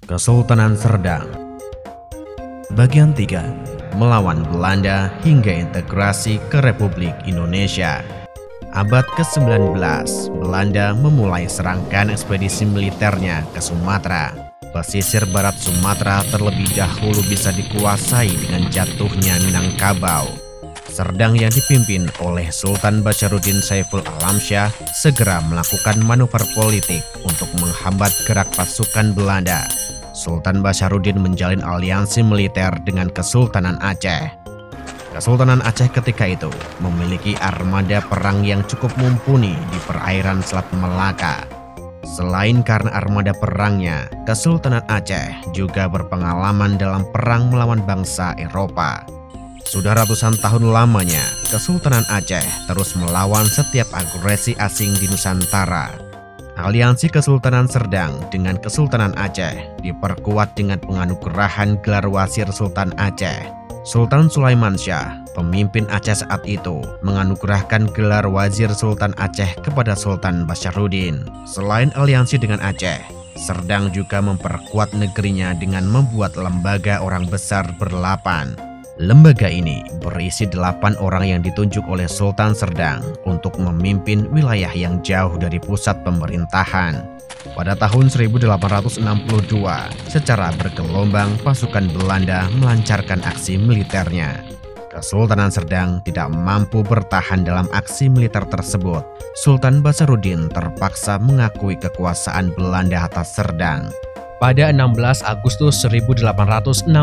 Kesultanan Serdang. Bagian 3. Melawan Belanda hingga integrasi ke Republik Indonesia. Abad ke-19, Belanda memulai serangkaian ekspedisi militernya ke Sumatera. Pesisir barat Sumatera terlebih dahulu bisa dikuasai dengan jatuhnya Minangkabau. Serdang yang dipimpin oleh Sultan Basaruddin Saiful Alamsyah segera melakukan manuver politik untuk menghambat gerak pasukan Belanda. Sultan Basaruddin menjalin aliansi militer dengan Kesultanan Aceh. Kesultanan Aceh ketika itu memiliki armada perang yang cukup mumpuni di perairan Selat Melaka. Selain karena armada perangnya, Kesultanan Aceh juga berpengalaman dalam perang melawan bangsa Eropa. Sudah ratusan tahun lamanya, Kesultanan Aceh terus melawan setiap agresi asing di Nusantara. Aliansi Kesultanan Serdang dengan Kesultanan Aceh diperkuat dengan penganugerahan gelar Wazir Sultan Aceh. Sultan Sulaiman Syah, pemimpin Aceh saat itu, menganugerahkan gelar Wazir Sultan Aceh kepada Sultan Basaruddin. Selain aliansi dengan Aceh, Serdang juga memperkuat negerinya dengan membuat lembaga orang besar ber-8. Lembaga ini berisi 8 orang yang ditunjuk oleh Sultan Serdang untuk memimpin wilayah yang jauh dari pusat pemerintahan. Pada tahun 1862, secara bergelombang pasukan Belanda melancarkan aksi militernya. Kesultanan Serdang tidak mampu bertahan dalam aksi militer tersebut. Sultan Basaruddin terpaksa mengakui kekuasaan Belanda atas Serdang. Pada 16 Agustus 1862,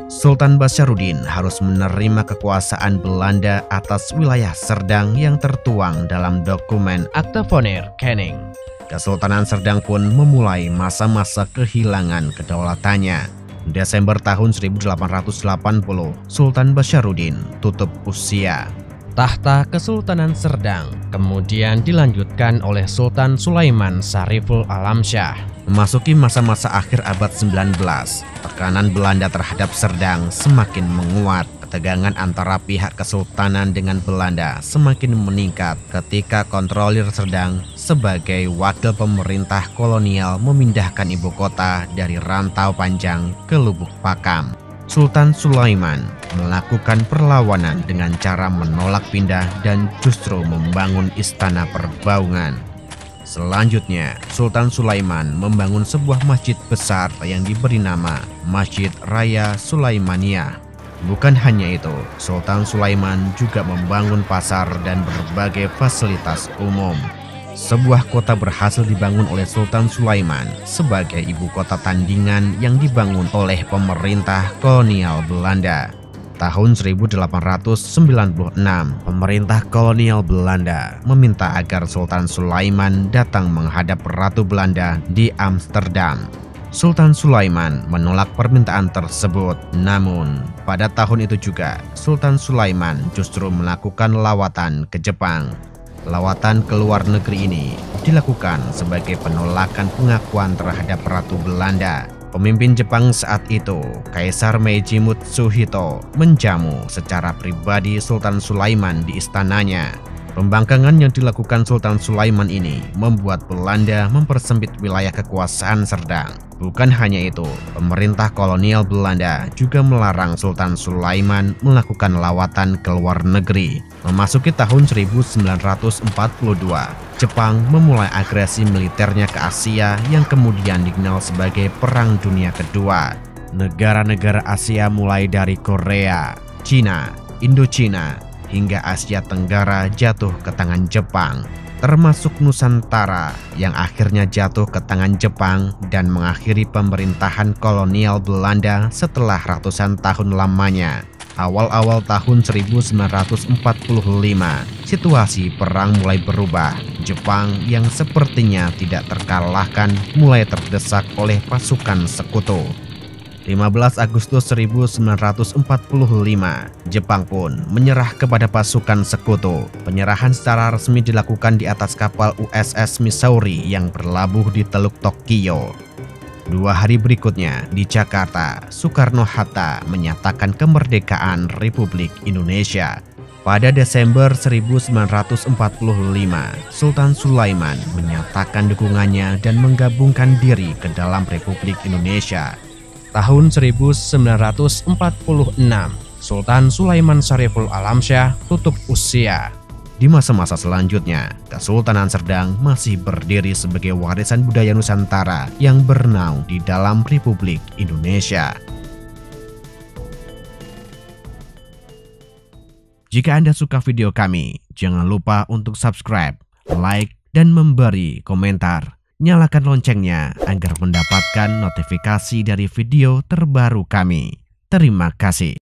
Sultan Basaruddin harus menerima kekuasaan Belanda atas wilayah Serdang yang tertuang dalam dokumen Akte Vonner Kenning. Kesultanan Serdang pun memulai masa-masa kehilangan kedaulatannya. Desember tahun 1880, Sultan Basaruddin tutup usia. Tahta Kesultanan Serdang kemudian dilanjutkan oleh Sultan Sulaiman Syariful Alamsyah. Memasuki masa-masa akhir abad 19, tekanan Belanda terhadap Serdang semakin menguat. Ketegangan antara pihak Kesultanan dengan Belanda semakin meningkat ketika kontrolir Serdang sebagai wakil pemerintah kolonial memindahkan ibu kota dari Rantau Panjang ke Lubuk Pakam. Sultan Sulaiman melakukan perlawanan dengan cara menolak pindah dan justru membangun istana perbaungan. Selanjutnya, Sultan Sulaiman membangun sebuah masjid besar yang diberi nama Masjid Raya Sulaimaniyah. Bukan hanya itu, Sultan Sulaiman juga membangun pasar dan berbagai fasilitas umum. Sebuah kota berhasil dibangun oleh Sultan Sulaiman sebagai ibu kota tandingan yang dibangun oleh pemerintah kolonial Belanda. Tahun 1896, pemerintah kolonial Belanda meminta agar Sultan Sulaiman datang menghadap Ratu Belanda di Amsterdam. Sultan Sulaiman menolak permintaan tersebut. Namun, pada tahun itu juga, Sultan Sulaiman justru melakukan lawatan ke Jepang. Lawatan ke luar negeri ini dilakukan sebagai penolakan pengakuan terhadap Ratu Belanda. Pemimpin Jepang saat itu, Kaisar Meiji Mutsuhito, menjamu secara pribadi Sultan Sulaiman di istananya. Pembangkangan yang dilakukan Sultan Sulaiman ini membuat Belanda mempersempit wilayah kekuasaan Serdang. Bukan hanya itu, pemerintah kolonial Belanda juga melarang Sultan Sulaiman melakukan lawatan ke luar negeri. Memasuki tahun 1942, Jepang memulai agresi militernya ke Asia yang kemudian dikenal sebagai Perang Dunia Kedua. Negara-negara Asia mulai dari Korea, Cina, Indochina, hingga Asia Tenggara jatuh ke tangan Jepang, termasuk Nusantara yang akhirnya jatuh ke tangan Jepang dan mengakhiri pemerintahan kolonial Belanda setelah ratusan tahun lamanya. Awal-awal tahun 1945, situasi perang mulai berubah. Jepang yang sepertinya tidak terkalahkan mulai terdesak oleh pasukan sekutu. 15 Agustus 1945, Jepang pun menyerah kepada pasukan sekutu. Penyerahan secara resmi dilakukan di atas kapal USS Missouri yang berlabuh di Teluk Tokyo. 2 hari berikutnya, di Jakarta, Soekarno-Hatta menyatakan kemerdekaan Republik Indonesia. Pada Desember 1945, Sultan Sulaiman menyatakan dukungannya dan menggabungkan diri ke dalam Republik Indonesia. Tahun 1946, Sultan Sulaiman Syariful Alamsyah tutup usia. Di masa-masa selanjutnya, Kesultanan Serdang masih berdiri sebagai warisan budaya Nusantara yang bernaung di dalam Republik Indonesia. Jika Anda suka video kami, jangan lupa untuk subscribe, like, dan memberi komentar. Nyalakan loncengnya agar mendapatkan notifikasi dari video terbaru kami. Terima kasih.